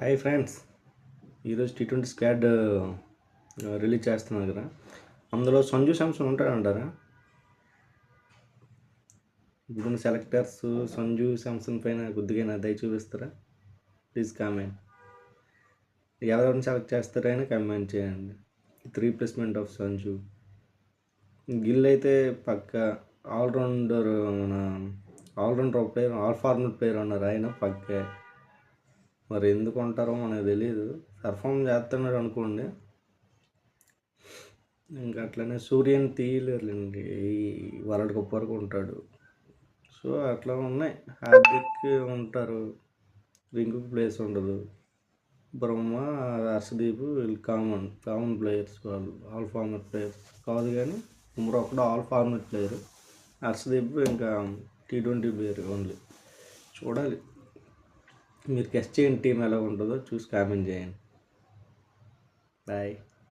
Hi friends, ఈరోజు T20 squad release చేస్తున్నారు కదా. అందులో సంజు శాంసన్ ఉంటాడంటారా? ఇప్పుడున్న సెలెక్టర్స్ సంజు శాంసన్ పైన కొద్దిగా దయ చూపిస్తారా? Please comment. ఎవరెవరిని సెలెక్ట్ చేస్తారైనా కామెంట్ చేయండి. 3+ ఆఫ్ సంజు. గిల్ అయితే పక్క ఆల్రౌండర్, మన allrounder player, all format player ఉన్నారు, ఆయన పక్కే. మరి ఎందుకు ఉంటారో మనకు తెలియదు. పర్ఫామ్ చేస్తున్నాడు అనుకోండి. ఇంకా అట్లనే సూర్యని తీయలేరులేండి, ఈ వరల్డ్ కప్ వరకు ఉంటాడు. సో అట్లా ఉన్నాయి. హార్దిక్ ఉంటారు, రింకుకి ప్లేస్ ఉండదు. బ్రహ్మ, హర్షదీప్ వీళ్ళు కామన్ ప్లేయర్స్, వాళ్ళు ఆల్ ఫార్మట్ ప్లేయర్స్ కాదు. కానీ బుమ్రా ఒకటి ఆల్ ఫార్మట్ ప్లేయర్. హర్షదీప్ ఇంకా T20 ప్లేయర్ ఓన్లీ. చూడాలి, మీరు గెస్ట్ చేయండి టీం ఎలా ఉంటుందో, చూసి కామెంట్ చేయండి. బాయ్.